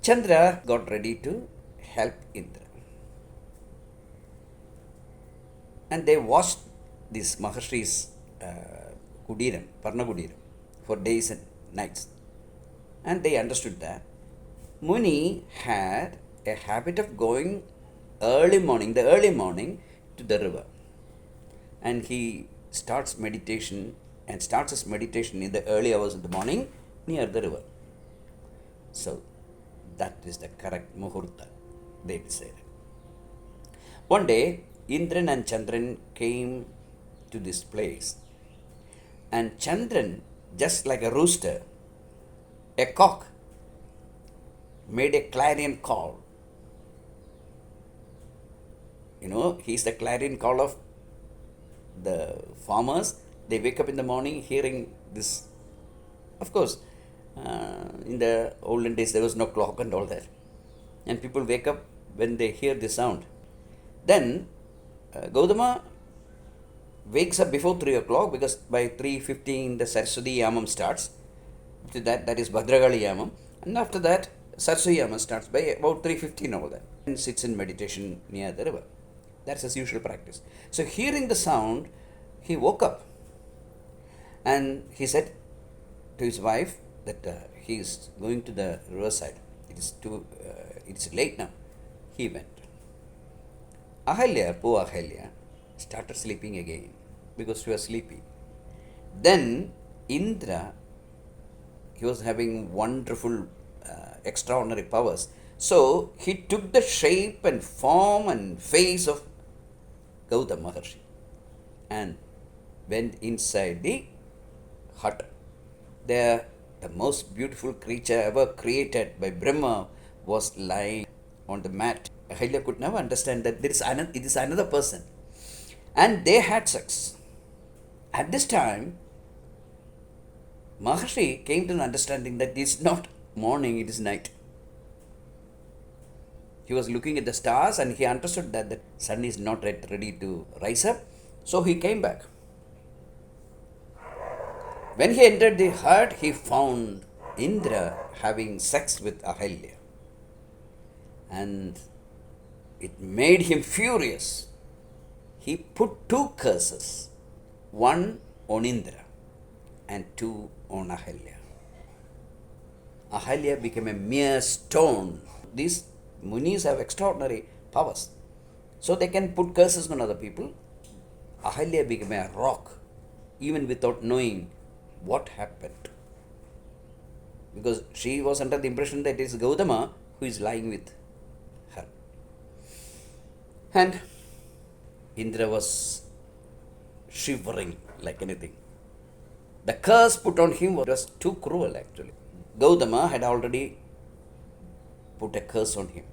Chandra got ready to help Indra. And they watched this Maharshi's Kudiram, Parna Kudiram, for days and nights. And they understood that Muni had a habit of going the early morning to the river. And he starts his meditation in the early hours of the morning near the river. So that is the correct muhurta, they decided. One day, Indran and Chandran came to this place, and Chandran, just like a rooster, a cock, made a clarion call. He's the clarion call of the farmers. They wake up in the morning hearing this. Of course, in the olden days there was no clock and all that. And people wake up when they hear the sound. Then Gautama wakes up before 3 o'clock, because by 3:15 the Saraswati Yamam starts. After that is Bhadragali Yamam. And after that, Saraswati Yamam starts by about 3:15 all that. And sits in meditation near the river. That's his usual practice. So hearing the sound, he woke up. And he said to his wife that he is going to the riverside. It's late now. He went. Poor Ahalya, started sleeping again because she was sleepy. Then Indra, he was having wonderful, extraordinary powers. So he took the shape and form and face of Gautama Maharshi and went inside the hut. There, the most beautiful creature ever created by Brahma was lying on the mat. Ahalya could never understand that it is another person. And they had sex. At this time, Maharshi came to an understanding that it's not morning, it is night. He was looking at the stars and he understood that the sun is not yet ready to rise up. So he came back. When he entered the hut, he found Indra having sex with Ahalya. And it made him furious. He put 2 curses, one on Indra and 2 on Ahalya. Ahalya became a mere stone. These Munis have extraordinary powers. So they can put curses on other people. Ahalya became a rock, even without knowing what happened. Because she was under the impression that it is Gautama who is lying with her. And Indra was shivering like anything. The curse put on him was too cruel actually. Gautama had already put a curse on him.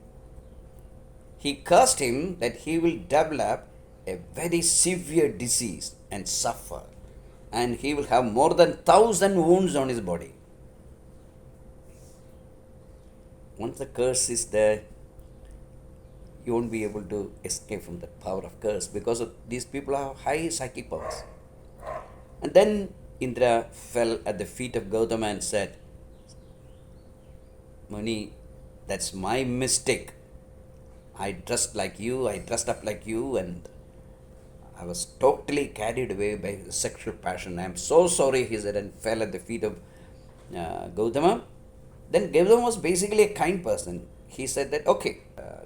He cursed him that he will develop a very severe disease and suffer, and he will have more than 1,000 wounds on his body. Once the curse is there, you won't be able to escape from the power of curse, because of these people have high psychic powers. And then Indra fell at the feet of Gautama and said, Muni, that's my mistake. I dressed up like you, and I was totally carried away by sexual passion. I am so sorry, he said, and fell at the feet of Gautama. Then Gautama was basically a kind person. He said that, okay,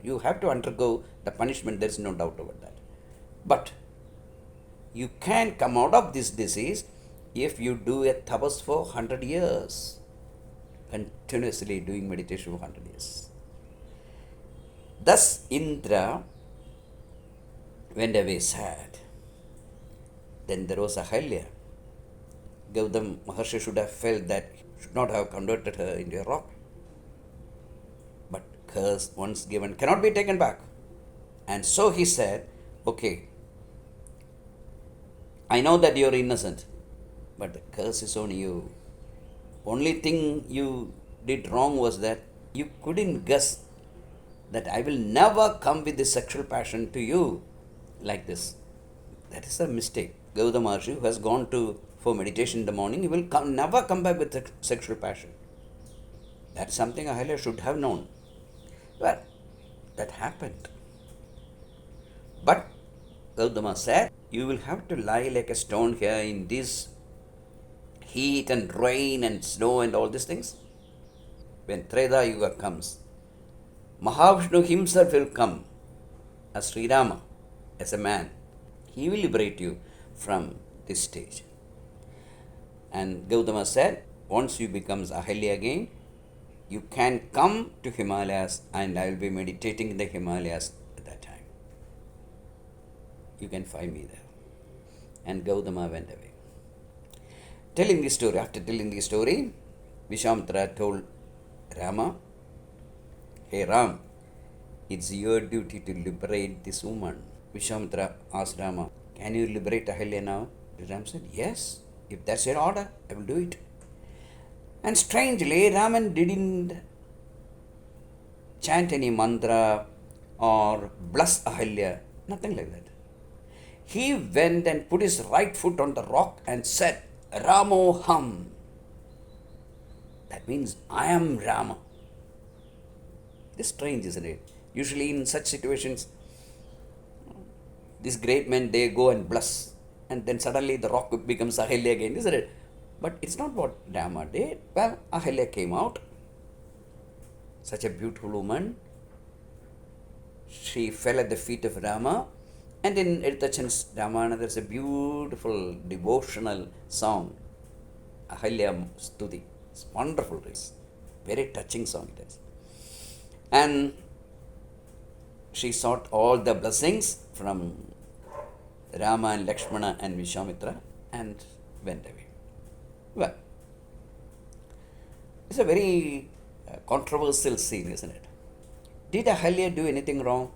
you have to undergo the punishment, there is no doubt about that. But you can come out of this disease if you do a tapas for 100 years. Continuously doing meditation for 100 years. Thus Indra went away sad. Then there was Ahalya. Gautama Maharshi should have felt that he should not have converted her into a rock. But curse once given cannot be taken back. And so he said, okay, I know that you are innocent, but the curse is on you. Only thing you did wrong was that you couldn't guess that I will never come with this sexual passion to you like this. That is a mistake. Gautama Maharshi, who has gone for meditation in the morning, he will never come back with sexual passion. That's something Ahalya should have known. Well, that happened. But Gautama said, you will have to lie like a stone here in this heat and rain and snow and all these things. When Treta Yuga comes, Mahavishnu himself will come as Sri Rama, as a man. He will liberate you from this stage. And Gautama said, once you become Ahalya again, you can come to Himalayas and I will be meditating in the Himalayas at that time. You can find me there. And Gautama went away. Telling the story, after telling the story, Vishwamitra told Rama, hey Ram, it's your duty to liberate this woman. Vishwamitra asked Rama, can you liberate Ahalya now? Ram said, yes, if that's your order, I will do it. And strangely, Raman didn't chant any mantra or bless Ahalya, nothing like that. He went and put his right foot on the rock and said, Ramo Ham. That means, I am Rama. It's strange, isn't it? Usually in such situations, these great men, they go and bless. And then suddenly the rock becomes Ahalya again, isn't it? But it's not what Rama did. Well, Ahalya came out. Such a beautiful woman. She fell at the feet of Rama. And in Edutachan's Ramayana, there's a beautiful devotional song, Ahalya Stuti. It's wonderful. It's very touching song it is. And she sought all the blessings from Rama and Lakshmana and Vishwamitra and went away. Well, it's a very controversial scene, isn't it? Did Ahalya do anything wrong?